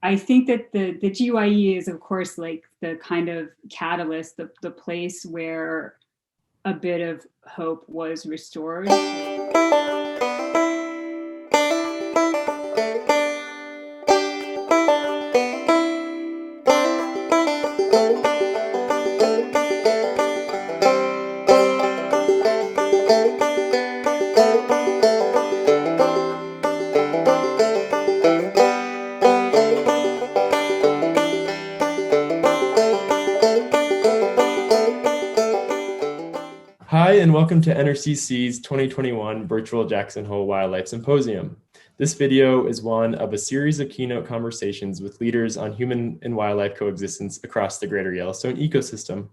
I think that the GYE is, of course, like the kind of catalyst, the place where a bit of hope was restored. Hi, and welcome to NRCC's 2021 Virtual Jackson Hole Wildlife Symposium. This video is one of a series of keynote conversations with leaders on human and wildlife coexistence across the greater Yellowstone ecosystem.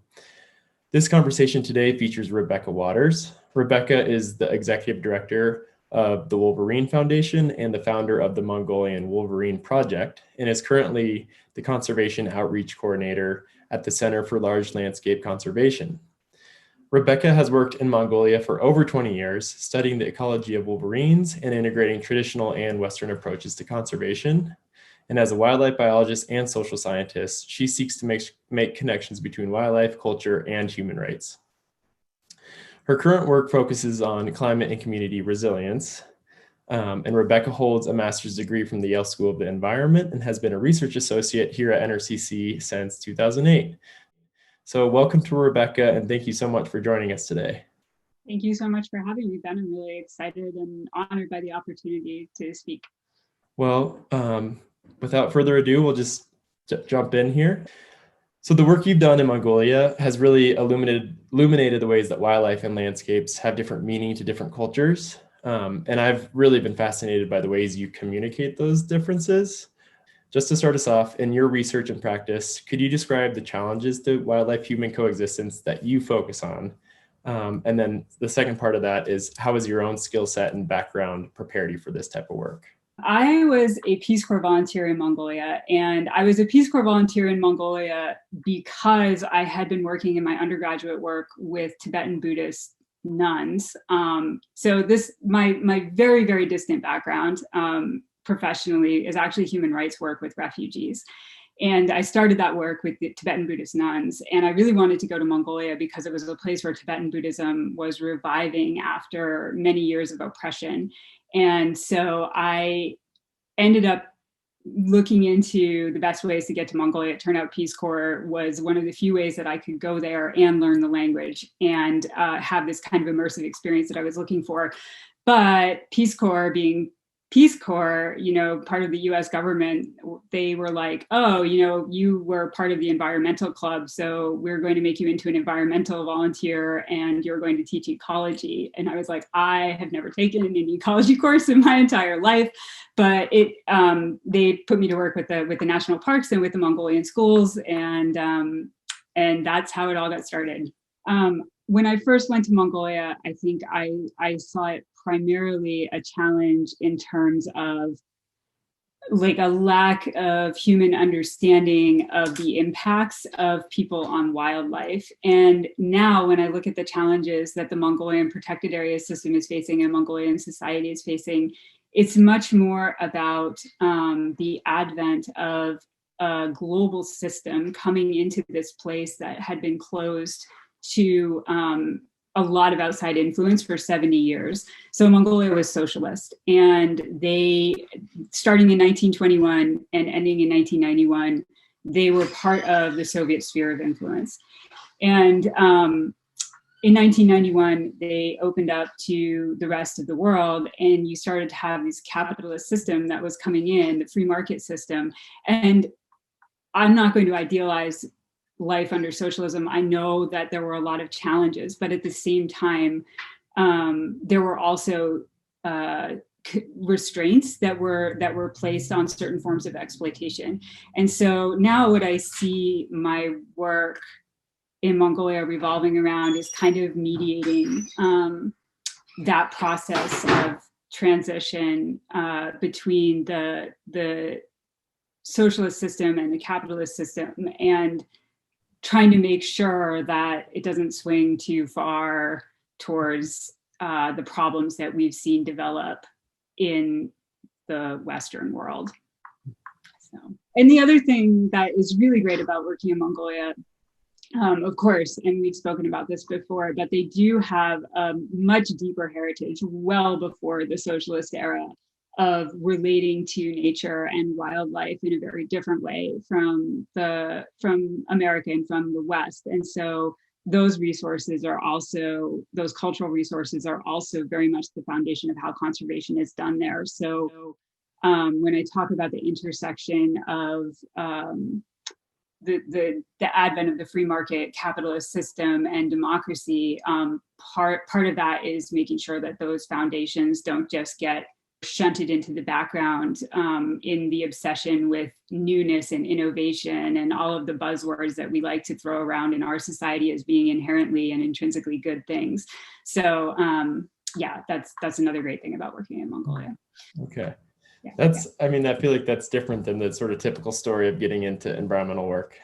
This conversation today features Rebecca Waters. Rebecca is the executive director of the Wolverine Foundation and the founder of the Mongolian Wolverine Project, and is currently the conservation outreach coordinator at the Center for Large Landscape Conservation. Rebecca has worked in Mongolia for over 20 years, studying the ecology of wolverines and integrating traditional and Western approaches to conservation. And as a wildlife biologist and social scientist, she seeks to make connections between wildlife, culture, and human rights. Her current work focuses on climate and community resilience. And Rebecca holds a master's degree from the Yale School of the Environment and has been a research associate here at NRCC since 2008. So welcome to Rebecca, and thank you so much for joining us today. Thank you so much for having me, Ben. I'm really excited and honored by the opportunity to speak. Well, without further ado, we'll just jump in here. So the work you've done in Mongolia has really illuminated the ways that wildlife and landscapes have different meaning to different cultures. And I've really been fascinated by the ways you communicate those differences. Just to start us off, in your research and practice, could you describe the challenges to wildlife-human coexistence that you focus on? And then the second part of that is, how has your own skill set and background prepared you for this type of work? I was a Peace Corps volunteer in Mongolia, and I was a Peace Corps volunteer in Mongolia because I had been working in my undergraduate work with Tibetan Buddhist nuns. So my very, very distant background professionally is actually human rights work with refugees. And I started that work with the Tibetan Buddhist nuns. And I really wanted to go to Mongolia because it was a place where Tibetan Buddhism was reviving after many years of oppression. And so I ended up looking into the best ways to get to Mongolia. It turned out Peace Corps was one of the few ways that I could go there and learn the language and have this kind of immersive experience that I was looking for. But Peace Corps being Peace Corps, part of the US government, they were like, oh, you were part of the environmental club, so we're going to make you into an environmental volunteer and you're going to teach ecology. And I was like, I have never taken an ecology course in my entire life, but they put me to work with the national parks and with the Mongolian schools, and that's how it all got started. When I first went to Mongolia, I think I saw it primarily a challenge in terms of like a lack of human understanding of the impacts of people on wildlife. And now when I look at the challenges that the Mongolian protected area system is facing and Mongolian society is facing, it's much more about the advent of a global system coming into this place that had been closed to a lot of outside influence for 70 years. So Mongolia was socialist, and they, starting in 1921 and ending in 1991, they were part of the Soviet sphere of influence. And in 1991, they opened up to the rest of the world, and you started to have this capitalist system that was coming in, the free market system. And I'm not going to idealize life under socialism. I know that there were a lot of challenges, but at the same time, there were also restraints that were placed on certain forms of exploitation. And so now what I see my work in Mongolia revolving around is kind of mediating that process of transition between the socialist system and the capitalist system, and trying to make sure that it doesn't swing too far towards the problems that we've seen develop in the Western world. So, And the other thing that is really great about working in Mongolia, of course, and we've spoken about this before, but they do have a much deeper heritage well before the socialist era of relating to nature and wildlife in a very different way from America and from the West. And so those cultural resources are also very much the foundation of how conservation is done there. So when I talk about the intersection of the advent of the free market capitalist system and democracy, part of that is making sure that those foundations don't just get shunted into the background in the obsession with newness and innovation and all of the buzzwords that we like to throw around in our society as being inherently and intrinsically good things. So yeah, that's another great thing about working in Mongolia. Okay. Yeah, I feel like that's different than the sort of typical story of getting into environmental work.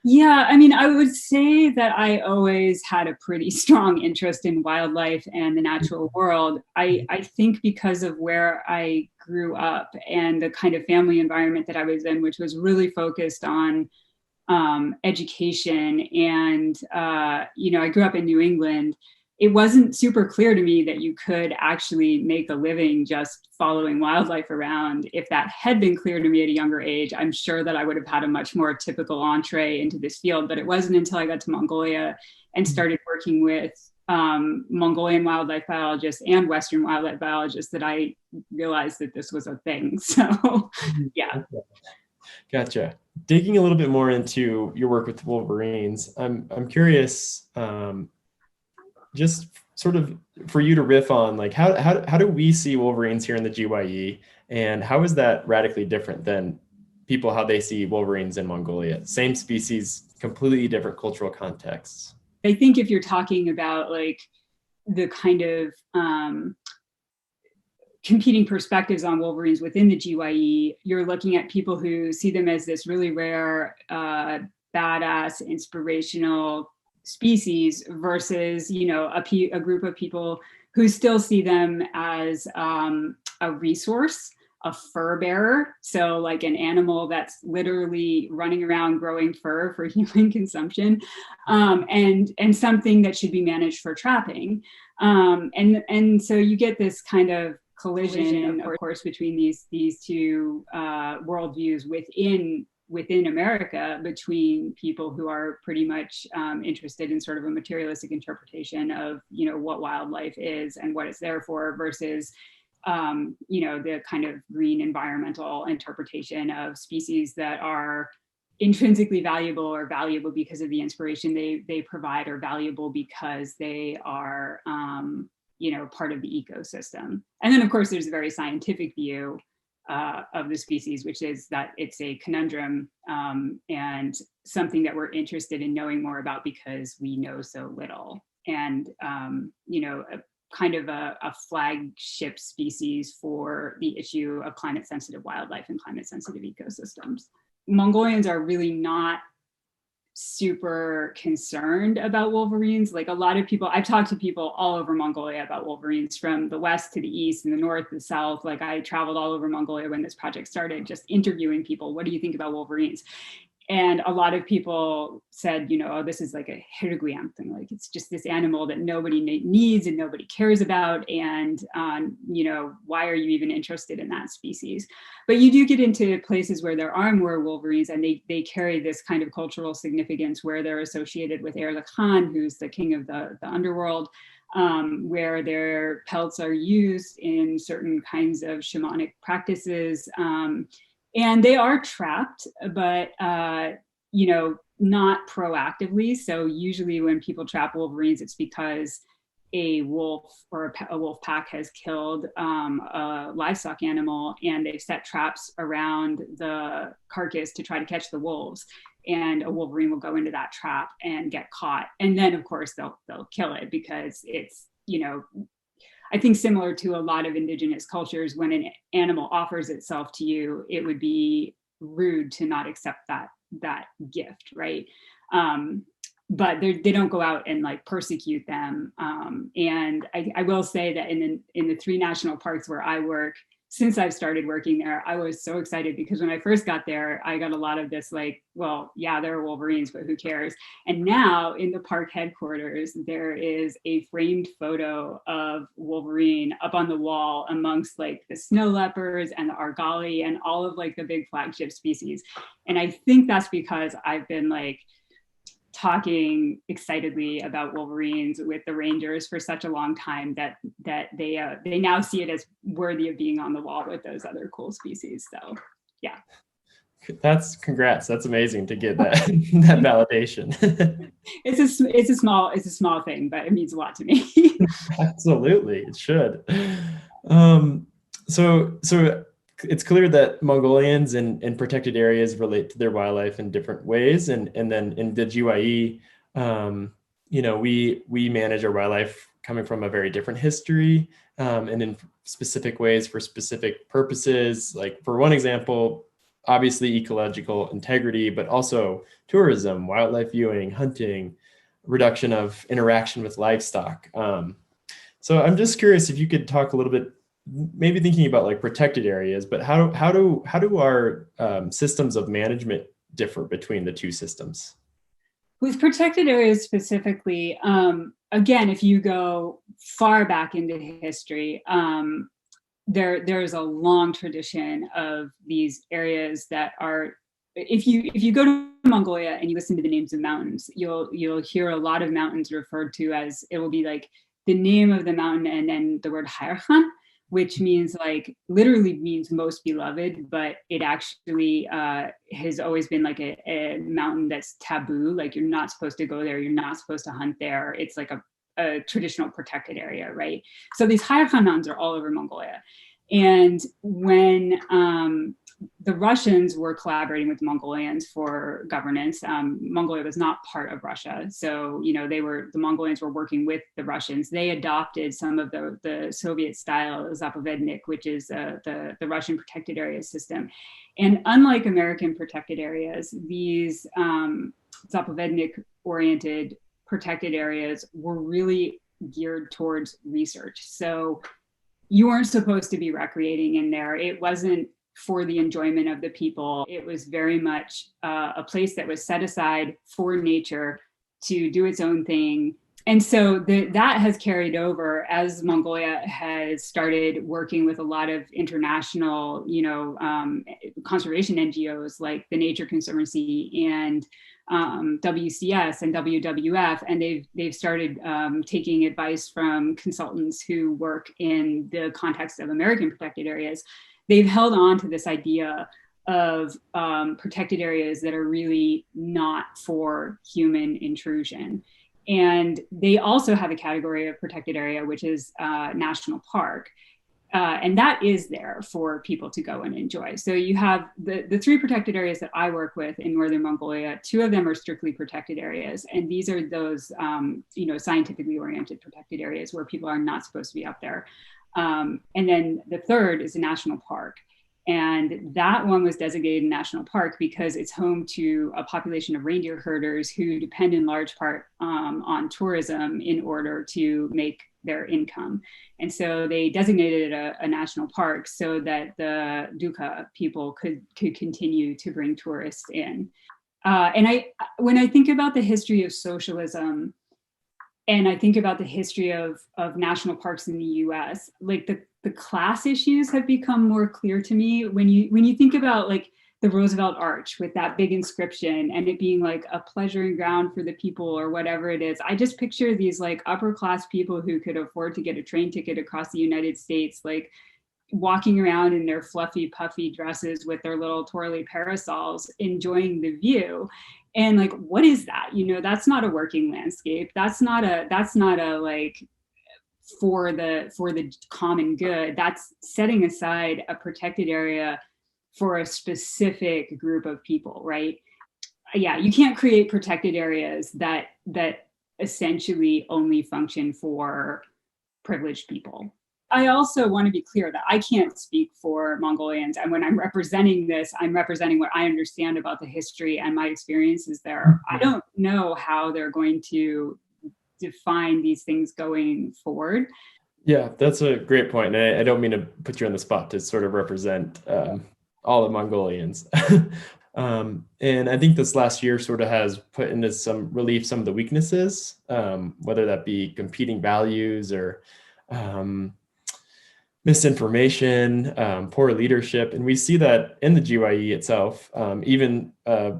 Yeah, I mean, I would say that I always had a pretty strong interest in wildlife and the natural world. I think because of where I grew up and the kind of family environment that I was in, which was really focused on education. And, I grew up in New England. It wasn't super clear to me that you could actually make a living just following wildlife around. If that had been clear to me at a younger age, I'm sure that I would have had a much more typical entree into this field. But it wasn't until I got to Mongolia and started working with Mongolian wildlife biologists and Western wildlife biologists that I realized that this was a thing. So, yeah. Gotcha. Digging a little bit more into your work with wolverines, I'm curious, just sort of for you to riff on, like, how do we see wolverines here in the GYE, and how is that radically different than people, how they see wolverines in Mongolia? Same species, completely different cultural contexts. I think if you're talking about like the kind of competing perspectives on wolverines within the GYE, you're looking at people who see them as this really rare, badass, inspirational species versus, a group of people who still see them as a resource, a fur bearer. So like an animal that's literally running around growing fur for human consumption, and something that should be managed for trapping. And so you get this kind of collision, of course, between these two worldviews within America, between people who are pretty much interested in sort of a materialistic interpretation of, what wildlife is and what it's there for, versus, the kind of green environmental interpretation of species that are intrinsically valuable, or valuable because of the inspiration they provide, or valuable because they are, part of the ecosystem. And then, of course, there's a very scientific view of the species, which is that it's a conundrum and something that we're interested in knowing more about because we know so little. And, kind of a flagship species for the issue of climate-sensitive wildlife and climate-sensitive ecosystems. Mongolians are really not super concerned about wolverines. Like a lot of people, I've talked to people all over Mongolia about wolverines, from the west to the east and the north to the south. Like I traveled all over Mongolia when this project started, just interviewing people. What do you think about wolverines? And a lot of people said, oh, this is like a hirguiang thing. Like it's just this animal that nobody needs and nobody cares about. And, why are you even interested in that species? But you do get into places where there are more wolverines, and they carry this kind of cultural significance, where they're associated with Erle Khan, who's the king of the underworld, where their pelts are used in certain kinds of shamanic practices. And they are trapped, but, not proactively. So usually when people trap wolverines, it's because a wolf or a wolf pack has killed a livestock animal, and they've set traps around the carcass to try to catch the wolves. And a wolverine will go into that trap and get caught. And then, of course, they'll kill it, because it's, I think similar to a lot of indigenous cultures, when an animal offers itself to you, it would be rude to not accept that gift, right? But they don't go out and like persecute them. And I will say that in the 3 national parks where I work, since I've started working there, I was so excited because when I first got there, I got a lot of this like, well, yeah, there are wolverines, but who cares? And now in the park headquarters, there is a framed photo of wolverine up on the wall amongst like the snow leopards and the argali and all of like the big flagship species. And I think that's because I've been like talking excitedly about wolverines with the rangers for such a long time that they now see it as worthy of being on the wall with those other cool species. So yeah, Congrats, that's amazing to get that that validation. it's a small thing, but it means a lot to me. Absolutely, it should. So it's clear that Mongolians in protected areas relate to their wildlife in different ways, and then in the GYE, we manage our wildlife coming from a very different history, and in specific ways for specific purposes. Like for one example, obviously ecological integrity, but also tourism, wildlife viewing, hunting, reduction of interaction with livestock. So I'm just curious if you could talk a little bit, maybe thinking about like protected areas, but how do our systems of management differ between the two systems? With protected areas specifically, again, if you go far back into history, there's a long tradition of these areas that are, if you go to Mongolia and you listen to the names of mountains, you'll hear a lot of mountains referred to as, it will be like the name of the mountain and then the word Hairkhan, which means like literally means most beloved, but it actually has always been like a mountain that's taboo. Like you're not supposed to go there. You're not supposed to hunt there. It's like a traditional protected area, right? So these Hairkhan mountains are all over Mongolia. And when the Russians were collaborating with Mongolians for governance, Mongolia was not part of Russia. So, the Mongolians were working with the Russians. They adopted some of the Soviet style Zapovednik, which is the Russian protected area system. And unlike American protected areas, these Zapovednik oriented protected areas were really geared towards research. So you weren't supposed to be recreating in there. It wasn't for the enjoyment of the people. It was very much a place that was set aside for nature to do its own thing. And so that has carried over as Mongolia has started working with a lot of international, conservation NGOs like the Nature Conservancy and WCS and WWF, and they've started taking advice from consultants who work in the context of American protected areas. They've held on to this idea of protected areas that are really not for human intrusion. And they also have a category of protected area, which is national park. And that is there for people to go and enjoy. So you have the three protected areas that I work with in Northern Mongolia. Two of them are strictly protected areas. And these are those, scientifically oriented protected areas where people are not supposed to be up there. And then the third is a national park. And that one was designated a national park because it's home to a population of reindeer herders who depend in large part on tourism in order to make their income. And so they designated it a national park so that the Duka people could continue to bring tourists in. When I think about the history of socialism, and I think about the history of national parks in the US, like the class issues have become more clear to me when you think about like the Roosevelt Arch with that big inscription and it being like a pleasuring ground for the people or whatever it is. I just picture these like upper class people who could afford to get a train ticket across the United States, like walking around in their fluffy, puffy dresses with their little twirly parasols, enjoying the view. And like, what is that? That's not a working landscape. That's not a like for the common good. That's setting aside a protected area for a specific group of people, right? Yeah, you can't create protected areas that essentially only function for privileged people. I also want to be clear that I can't speak for Mongolians. And when I'm representing this, I'm representing what I understand about the history and my experiences there. I don't know how they're going to define these things going forward. Yeah, that's a great point. And I don't mean to put you on the spot to sort of represent all the Mongolians. And I think this last year sort of has put into some relief some of the weaknesses, whether that be competing values or um, misinformation, poor leadership. And we see that in the GYE itself, even a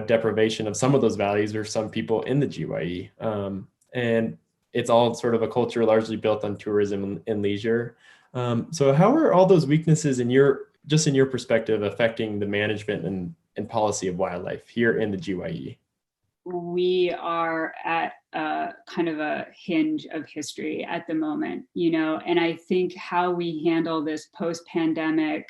deprivation of some of those values or some people in the GYE. And it's all sort of a culture largely built on tourism and leisure. So how are all those weaknesses in your perspective affecting the management and policy of wildlife here in the GYE? We are at a kind of a hinge of history at the moment, and I think how we handle this post-pandemic,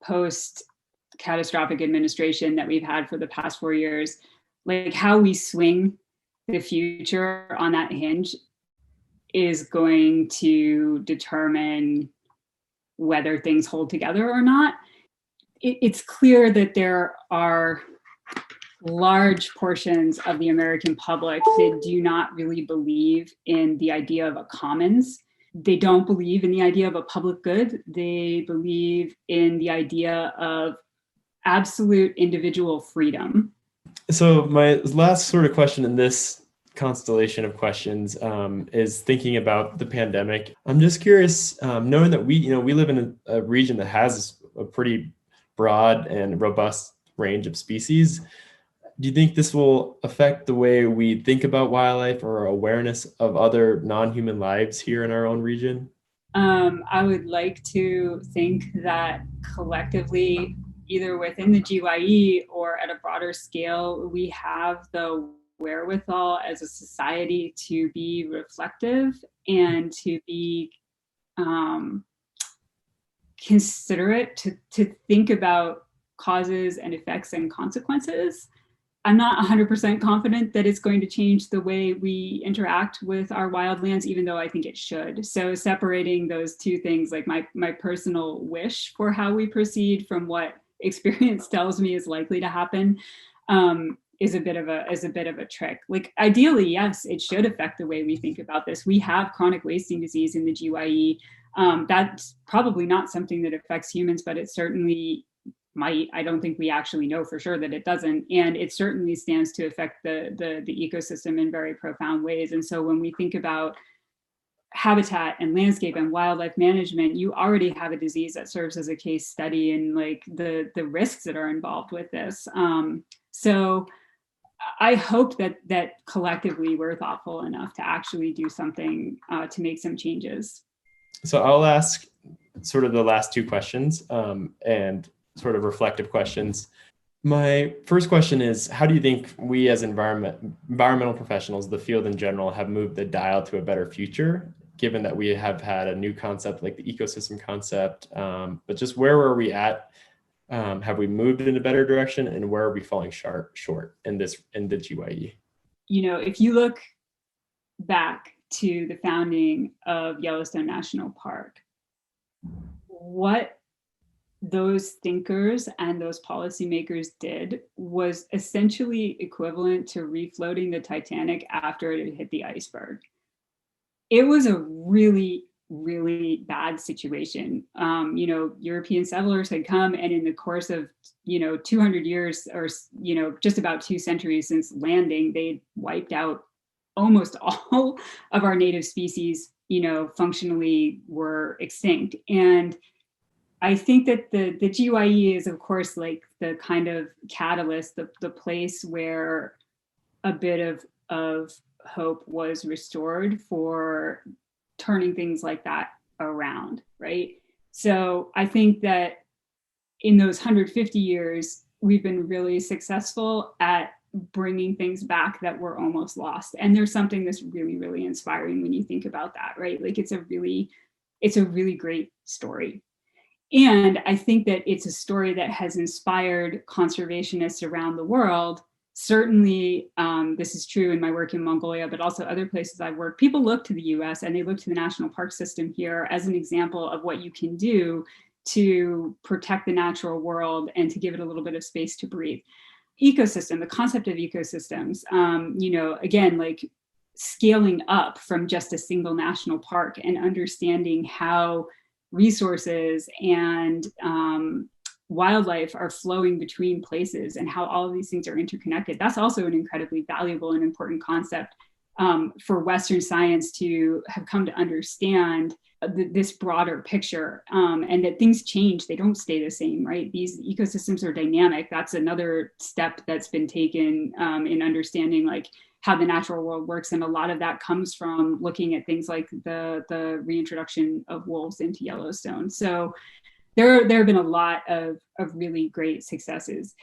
post-catastrophic administration that we've had for the past 4 years, like how we swing the future on that hinge is going to determine whether things hold together or not. It's clear that there are large portions of the American public that do not really believe in the idea of a commons. They don't believe in the idea of a public good. They believe in the idea of absolute individual freedom. So my last sort of question in this constellation of questions is thinking about the pandemic. I'm just curious, knowing that we live in a region that has a pretty broad and robust range of species. Do you think this will affect the way we think about wildlife or our awareness of other non-human lives here in our own region? I would like to think that collectively, either within the GYE or at a broader scale, we have the wherewithal as a society to be reflective and to be considerate, to think about causes and effects and consequences. I'm not 100% confident that it's going to change the way we interact with our wildlands, even though I think it should. So separating those two things, like my personal wish for how we proceed from what experience tells me is likely to happen, is a bit of a trick. Like ideally, yes, it should affect the way we think about this. We have chronic wasting disease in the GYE. That's probably not something that affects humans, but it certainly might. I don't think we actually know for sure that it doesn't, and it certainly stands to affect the ecosystem in very profound ways. And so when we think about habitat and landscape and wildlife management, you already have a disease that serves as a case study in like the risks that are involved with this. So I hope that collectively we're thoughtful enough to actually do something to make some changes. So I'll ask sort of the last two questions and sort of reflective questions. My first question is, how do you think we as environmental professionals, the field in general, have moved the dial to a better future, given that we have had a new concept like the ecosystem concept, but just where were we at? Have we moved in a better direction, and where are we falling short in the GYE? If you look back to the founding of Yellowstone National Park, what those thinkers and those policymakers did was essentially equivalent to refloating the Titanic after it had hit the iceberg. It was a really, really bad situation. European settlers had come, and in the course of 200 years, or just about 2 centuries since landing, they wiped out almost all of our native species. Functionally were extinct. And I think that the GYE is, of course, like the kind of catalyst, the place where a bit of hope was restored for turning things like that around, right? So I think that in those 150 years, we've been really successful at bringing things back that were almost lost. And there's something that's really, really inspiring when you think about that, right? Like it's a really great story. And I think that it's a story that has inspired conservationists around the world. Certainly, this is true in my work in Mongolia, but also other places I've worked. People look to the US and they look to the national park system here as an example of what you can do to protect the natural world and to give it a little bit of space to breathe. Ecosystem, the concept of ecosystems, again, like scaling up from just a single national park and understanding how resources and wildlife are flowing between places and how all of these things are interconnected. That's also an incredibly valuable and important concept for Western science to have come to understand this broader picture, and that things change, they don't stay the same, right? These ecosystems are dynamic. That's another step that's been taken in understanding like how the natural world works. And a lot of that comes from looking at things like the reintroduction of wolves into Yellowstone. So there have been a lot of really great successes.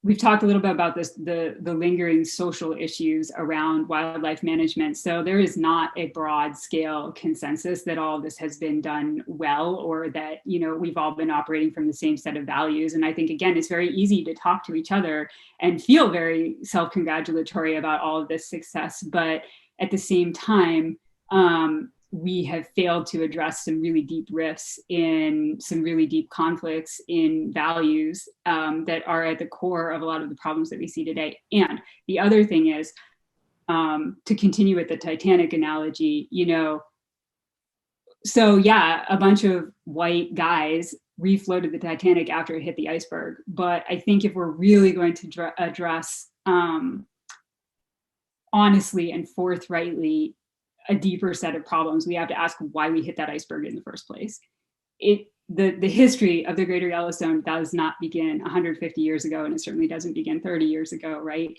We've talked a little bit about this, the lingering social issues around wildlife management. So there is not a broad scale consensus that all of this has been done well, or that, you know, we've all been operating from the same set of values. And I think, again, it's very easy to talk to each other and feel very self-congratulatory about all of this success. But at the same time, we have failed to address some really deep rifts in some really deep conflicts in values that are at the core of a lot of the problems that we see today. And the other thing is, to continue with the Titanic analogy, you know, so yeah, a bunch of white guys refloated the Titanic after it hit the iceberg. But I think if we're really going to address honestly and forthrightly a deeper set of problems, we have to ask why we hit that iceberg in the first place. The history of the Greater Yellowstone does not begin 150 years ago, and it certainly doesn't begin 30 years ago, right?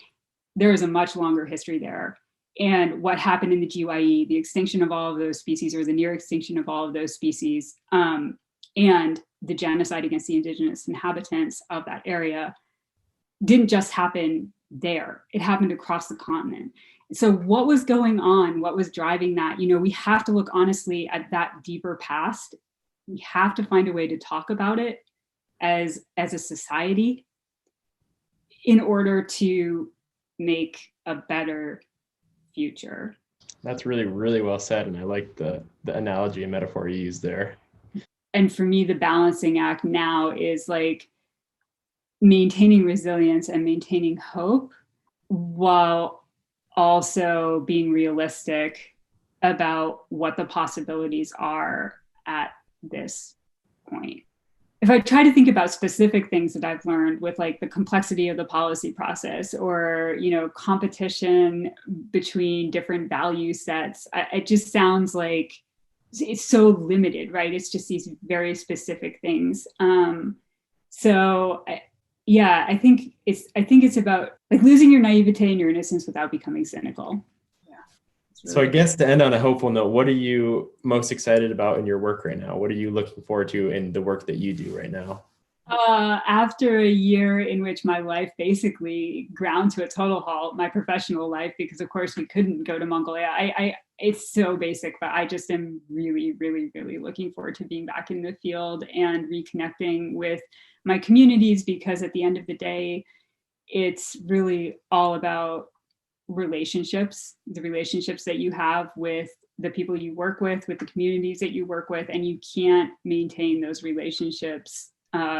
There is a much longer history there. And what happened in the GYE, the extinction of all of those species, or the near extinction of all of those species, and the genocide against the indigenous inhabitants of that area, didn't just happen there. It happened across the continent. So what was going on? What was driving that? You know, we have to look honestly at that deeper past. We have to find a way to talk about it as a society in order to make a better future. That's really, really well said. And I like the analogy and metaphor you used there. And for me, the balancing act now is like maintaining resilience and maintaining hope while also being realistic about what the possibilities are at this point. If I try to think about specific things that I've learned with like the complexity of the policy process, or, you know, competition between different value sets, it just sounds like it's so limited, right? It's just these very specific things. Yeah, I think it's about like losing your naivete and your innocence without becoming cynical. Yeah. Really so I guess to end on a hopeful note, what are you most excited about in your work right now? What are you looking forward to in the work that you do right now? After a year in which my life basically ground to a total halt, my professional life, because of course we couldn't go to Mongolia. It's so basic, but I just am really, really, really looking forward to being back in the field and reconnecting with my communities, because at the end of the day, it's really all about relationships, the relationships that you have with the people you work with the communities that you work with, and you can't maintain those relationships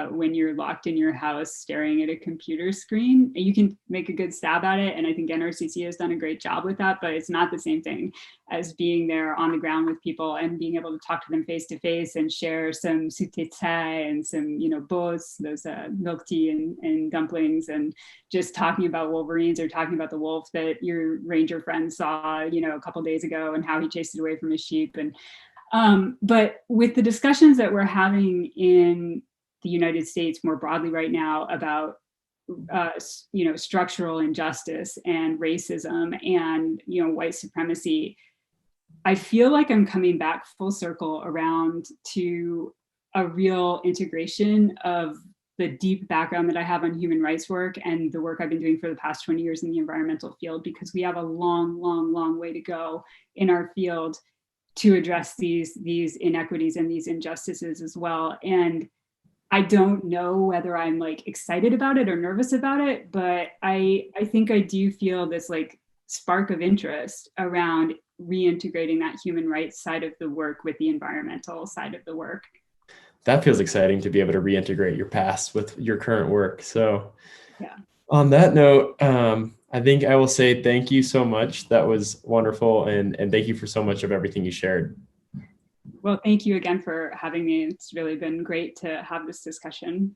when you're locked in your house staring at a computer screen. You can make a good stab at it, and I think NRCC has done a great job with that, but it's not the same thing as being there on the ground with people and being able to talk to them face to face and share some sutetsai and some, you know, bos, those milk tea and dumplings, and just talking about wolverines or talking about the wolf that your ranger friend saw, you know, a couple days ago and how he chased it away from his sheep. And but with the discussions that we're having in the United States more broadly right now about you know, structural injustice and racism and, you know, white supremacy, I feel like I'm coming back full circle around to a real integration of the deep background that I have on human rights work and the work I've been doing for the past 20 years in the environmental field, because we have a long, long, long way to go in our field to address these inequities and these injustices as well. And I don't know whether I'm like excited about it or nervous about it, but I think I do feel this like spark of interest around reintegrating that human rights side of the work with the environmental side of the work. That feels exciting, to be able to reintegrate your past with your current work. So yeah, On that note, I think I will say thank you so much. That was wonderful. And thank you for so much of everything you shared. Well, thank you again for having me. It's really been great to have this discussion.